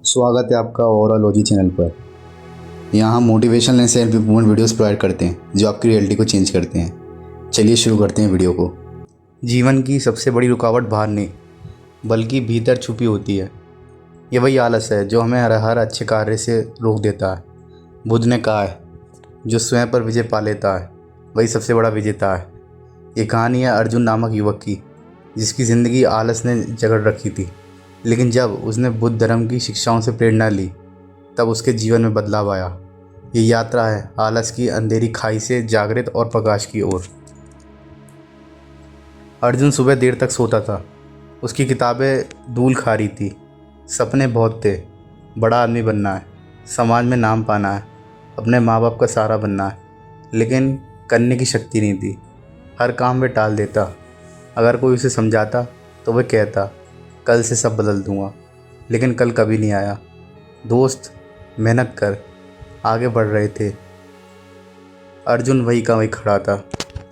स्वागत है आपका ओवरऑलॉजी चैनल पर। यहाँ हम motivational and self improvement videos provide करते हैं जो आपकी रियलिटी को चेंज करते हैं। चलिए शुरू करते हैं वीडियो को। जीवन की सबसे बड़ी रुकावट बाहर नहीं बल्कि भीतर छुपी होती है। ये वही आलस है जो हमें हर अच्छे कार्य से रोक देता है। बुद्ध ने कहा है, जो स्वयं पर विजय पा लेता है वही सबसे बड़ा विजेता है। ये कहानी है अर्जुन नामक युवक की, जिसकी ज़िंदगी आलस ने जकड़ रखी थी। लेकिन जब उसने बुद्ध धर्म की शिक्षाओं से प्रेरणा ली तब उसके जीवन में बदलाव आया। ये यात्रा है आलस की अंधेरी खाई से जागृत और प्रकाश की ओर। अर्जुन सुबह देर तक सोता था। उसकी किताबें धूल खा रही थी। सपने बहुत थे, बड़ा आदमी बनना है, समाज में नाम पाना है, अपने माँ बाप का सहारा बनना है। लेकिन करने की शक्ति नहीं थी। हर काम वे टाल देता। अगर कोई उसे समझाता तो वह कहता, कल से सब बदल दूंगा। लेकिन कल कभी नहीं आया। दोस्त मेहनत कर आगे बढ़ रहे थे, अर्जुन वही का वही खड़ा था।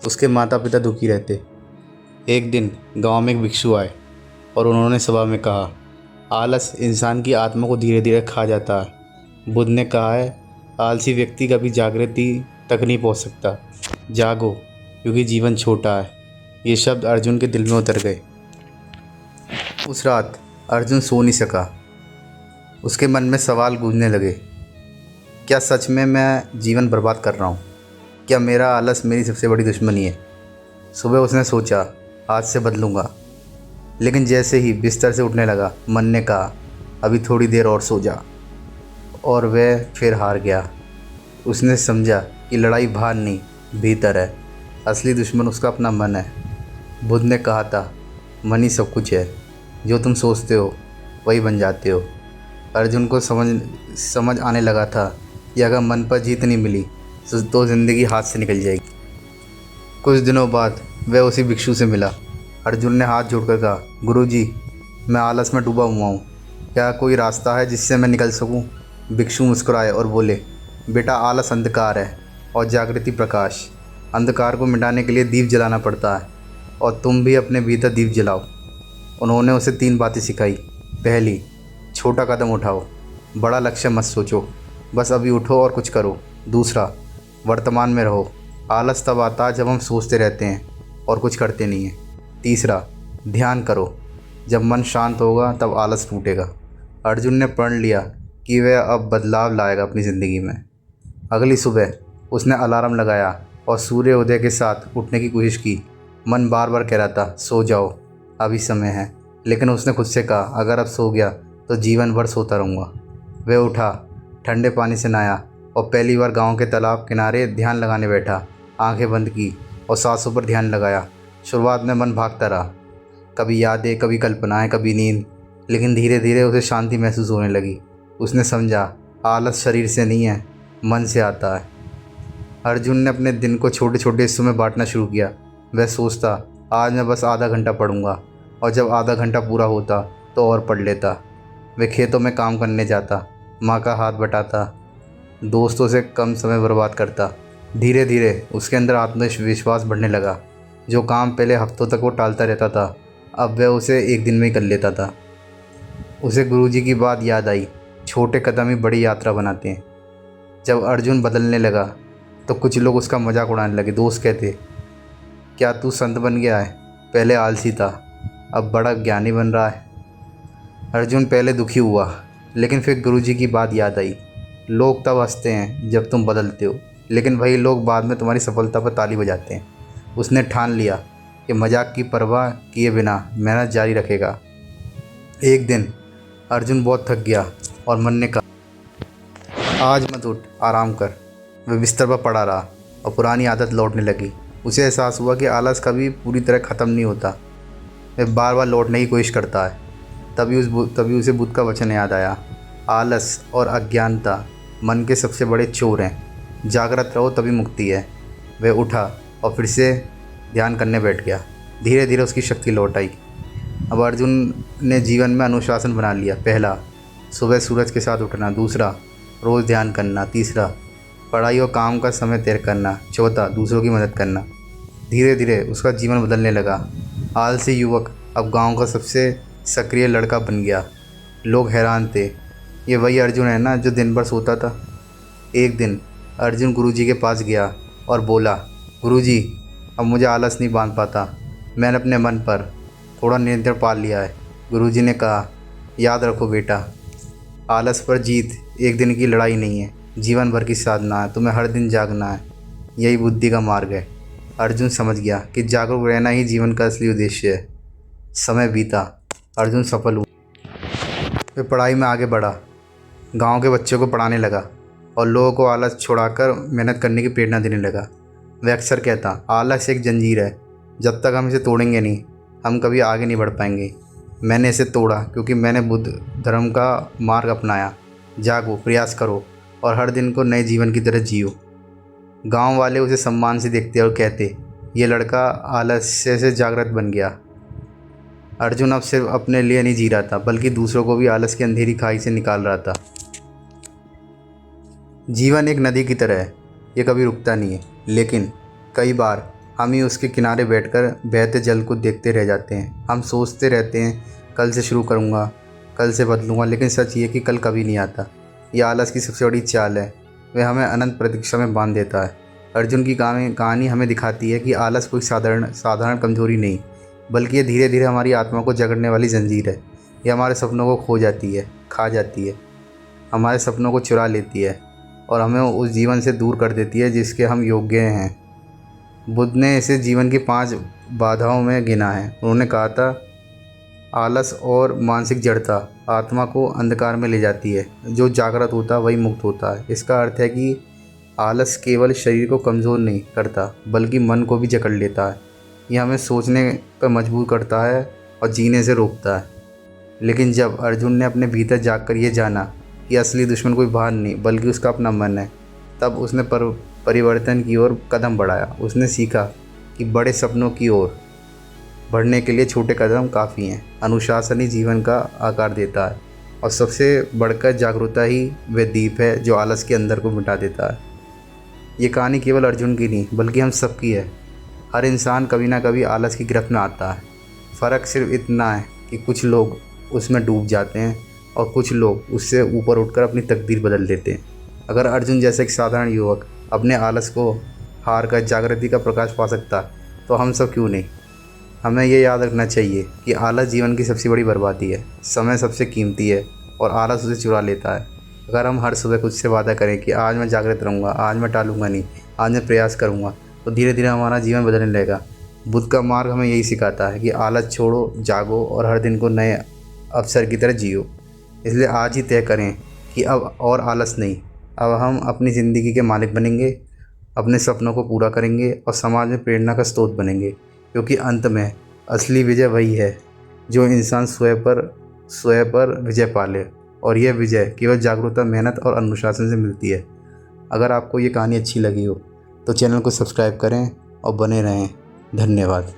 उसके माता पिता दुखी रहते। एक दिन गांव में एक भिक्षु आए और उन्होंने सभा में कहा, आलस इंसान की आत्मा को धीरे धीरे खा जाता है। बुद्ध ने कहा है, आलसी व्यक्ति कभी जागृति तक नहीं पहुंच सकता। जागो क्योंकि जीवन छोटा है। ये शब्द अर्जुन के दिल में उतर गए। उस रात अर्जुन सो नहीं सका। उसके मन में सवाल गूंजने लगे, क्या सच में मैं जीवन बर्बाद कर रहा हूँ? क्या मेरा आलस मेरी सबसे बड़ी दुश्मनी है? सुबह उसने सोचा, आज से बदलूँगा। लेकिन जैसे ही बिस्तर से उठने लगा, मन ने कहा, अभी थोड़ी देर और सो जा। और वह फिर हार गया। उसने समझा कि लड़ाई बाहर नहीं, भीतर है। असली दुश्मन उसका अपना मन है। बुद्ध ने कहा था, मन ही सब कुछ है। जो तुम सोचते हो वही बन जाते हो। अर्जुन को समझ आने लगा था कि अगर मन पर जीत नहीं मिली तो ज़िंदगी हाथ से निकल जाएगी। कुछ दिनों बाद वह उसी भिक्षु से मिला। अर्जुन ने हाथ जोड़कर कहा, गुरुजी, मैं आलस में डूबा हुआ हूँ। क्या कोई रास्ता है जिससे मैं निकल सकूँ? भिक्षु मुस्कुराए और बोले, बेटा, आलस अंधकार है और जागृति प्रकाश। अंधकार को मिटाने के लिए दीप जलाना पड़ता है और तुम भी अपने भीतर दीप जलाओ। उन्होंने उसे 3 बातें सिखाई। पहली, छोटा कदम उठाओ, बड़ा लक्ष्य मत सोचो, बस अभी उठो और कुछ करो। दूसरा, वर्तमान में रहो। आलस तब आता है जब हम सोचते रहते हैं और कुछ करते नहीं हैं। तीसरा, ध्यान करो। जब मन शांत होगा तब आलस टूटेगा। अर्जुन ने प्रण लिया कि वह अब बदलाव लाएगा अपनी ज़िंदगी में। अगली सुबह उसने अलार्म लगाया और सूर्य उदय के साथ उठने की कोशिश की। मन बार बार कह रहा था, सो जाओ, अभी समय है। लेकिन उसने खुद से कहा, अगर अब सो गया तो जीवन भर सोता रहूँगा। वह उठा, ठंडे पानी से नहाया और पहली बार गांव के तालाब किनारे ध्यान लगाने बैठा। आंखें बंद की और सांसों पर ध्यान लगाया। शुरुआत में मन भागता रहा, कभी यादें, कभी कल्पनाएं, कभी नींद। लेकिन धीरे धीरे उसे शांति महसूस होने लगी। उसने समझा, आलस शरीर से नहीं है, मन से आता है। अर्जुन ने अपने दिन को छोटे छोटे हिस्सों में बांटना शुरू किया। वह सोचता, आज मैं बस आधा घंटा पढ़ूंगा, और जब आधा घंटा पूरा होता तो और पढ़ लेता। वह खेतों में काम करने जाता, माँ का हाथ बटाता, दोस्तों से कम समय बर्बाद करता। धीरे धीरे उसके अंदर आत्मविश्वास बढ़ने लगा। जो काम पहले हफ्तों तक वो टालता रहता था, अब वह उसे एक दिन में ही कर लेता था। उसे गुरुजी की बात याद आई, छोटे कदम ही बड़ी यात्रा बनाते हैं। जब अर्जुन बदलने लगा तो कुछ लोग उसका मजाक उड़ाने लगे। दोस्त कहते, क्या तू संत बन गया है? पहले आलसी था, अब बड़ा ज्ञानी बन रहा है। अर्जुन पहले दुखी हुआ, लेकिन फिर गुरुजी की बात याद आई, लोग तब हंसते हैं जब तुम बदलते हो, लेकिन वही लोग बाद में तुम्हारी सफलता पर ताली बजाते हैं। उसने ठान लिया कि मजाक की परवाह किए बिना मेहनत जारी रखेगा। एक दिन अर्जुन बहुत थक गया और मन ने कहा, आज मत उठ, आराम कर। वह बिस्तर पर पड़ा रहा और पुरानी आदत लौटने लगी। उसे एहसास हुआ कि आलस कभी पूरी तरह ख़त्म नहीं होता, वह बार बार लौटने की कोशिश करता है। तभी उसे बुद्ध का वचन याद आया, आलस और अज्ञानता मन के सबसे बड़े चोर हैं, जागृत रहो तभी मुक्ति है। वह उठा और फिर से ध्यान करने बैठ गया। धीरे धीरे उसकी शक्ति लौट आई। अब अर्जुन ने जीवन में अनुशासन बना लिया। पहला, सुबह सूरज के साथ उठना। दूसरा, रोज़ ध्यान करना। तीसरा, पढ़ाई और काम का समय तय करना। चौथा, दूसरों की मदद करना। धीरे धीरे उसका जीवन बदलने लगा। आलसी युवक अब गांव का सबसे सक्रिय लड़का बन गया। लोग हैरान थे, ये वही अर्जुन है ना जो दिन भर सोता था। एक दिन अर्जुन गुरुजी के पास गया और बोला, गुरुजी, अब मुझे आलस नहीं बांध पाता। मैंने अपने मन पर थोड़ा नियंत्रण पा लिया है। गुरुजी ने कहा, याद रखो बेटा, आलस पर जीत एक दिन की लड़ाई नहीं है, जीवन भर की साधना है। तुम्हें हर दिन जागना है, यही बुद्धि का मार्ग है। अर्जुन समझ गया कि जागरूक रहना ही जीवन का असली उद्देश्य है। समय बीता, अर्जुन सफल हुआ। वे पढ़ाई में आगे बढ़ा, गांव के बच्चों को पढ़ाने लगा और लोगों को आलस छुड़ाकर मेहनत करने की प्रेरणा देने लगा। वह अक्सर कहता, आलस एक जंजीर है, जब तक हम इसे तोड़ेंगे नहीं, हम कभी आगे नहीं बढ़ पाएंगे। मैंने इसे तोड़ा क्योंकि मैंने बुद्ध धर्म का मार्ग अपनाया। जागो, प्रयास करो और हर दिन को नए जीवन की तरह जियो। गांव वाले उसे सम्मान से देखते और कहते, ये लड़का आलस्य से जागृत बन गया। अर्जुन अब सिर्फ अपने लिए नहीं जी रहा था, बल्कि दूसरों को भी आलस की अंधेरी खाई से निकाल रहा था। जीवन एक नदी की तरह है, ये कभी रुकता नहीं है, लेकिन कई बार हम ही उसके किनारे बैठकर बहते जल को देखते रह जाते हैं। हम सोचते रहते हैं, कल से शुरू करूँगा, कल से बदलूँगा, लेकिन सच ये कि कल कभी नहीं आता। ये आलस की सबसे बड़ी चाल है, वह हमें अनंत प्रतीक्षा में बांध देता है। अर्जुन की कहानी हमें दिखाती है कि आलस कोई साधारण कमजोरी नहीं, बल्कि ये धीरे धीरे हमारी आत्मा को जकड़ने वाली जंजीर है। ये हमारे सपनों को खा जाती है, हमारे सपनों को चुरा लेती है और हमें उस जीवन से दूर कर देती है जिसके हम योग्य हैं। बुद्ध ने इसे जीवन की 5 बाधाओं में गिना है। उन्होंने कहा था, आलस और मानसिक जड़ता आत्मा को अंधकार में ले जाती है, जो जागृत होता है वही मुक्त होता है। इसका अर्थ है कि आलस केवल शरीर को कमज़ोर नहीं करता, बल्कि मन को भी जकड़ लेता है। यह हमें सोचने पर मजबूर करता है और जीने से रोकता है। लेकिन जब अर्जुन ने अपने भीतर जाकर ये जाना कि असली दुश्मन कोई बाहर नहीं, बल्कि उसका अपना मन है, तब उसने परिवर्तन की ओर कदम बढ़ाया। उसने सीखा कि बड़े सपनों की ओर बढ़ने के लिए छोटे कदम काफ़ी हैं। अनुशासन ही जीवन का आकार देता है और सबसे बढ़कर जागरूकता ही वह दीप है जो आलस के अंदर को मिटा देता है। ये कहानी केवल अर्जुन की नहीं, बल्कि हम सब की है। हर इंसान कभी ना कभी आलस की गिरफ्त में आता है। फ़र्क सिर्फ इतना है कि कुछ लोग उसमें डूब जाते हैं और कुछ लोग उससे ऊपर उठकर अपनी तकदीर बदल देते हैं। अगर अर्जुन जैसा एक साधारण युवक अपने आलस को हार कर जागृति का प्रकाश पा सकता, तो हम सब क्यों नहीं। हमें ये याद रखना चाहिए कि आलस जीवन की सबसे बड़ी बर्बादी है। समय सबसे कीमती है और आलस उसे चुरा लेता है। अगर हम हर सुबह खुद से वादा करें कि आज मैं जागृत रहूँगा, आज मैं टालूँगा नहीं, आज मैं प्रयास करूँगा, तो धीरे धीरे हमारा जीवन बदलने लगेगा। बुद्ध का मार्ग हमें यही सिखाता है कि आलस छोड़ो, जागो और हर दिन को नए अवसर की तरह जियो। इसलिए आज ही तय करें कि अब और आलस नहीं, अब हम अपनी ज़िंदगी के मालिक बनेंगे, अपने सपनों को पूरा करेंगे और समाज में प्रेरणा का स्रोत बनेंगे। क्योंकि अंत में असली विजय वही है जो इंसान स्वयं पर विजय पाले, और यह विजय केवल जागरूकता, मेहनत और अनुशासन से मिलती है। अगर आपको ये कहानी अच्छी लगी हो तो चैनल को सब्सक्राइब करें और बने रहें। धन्यवाद।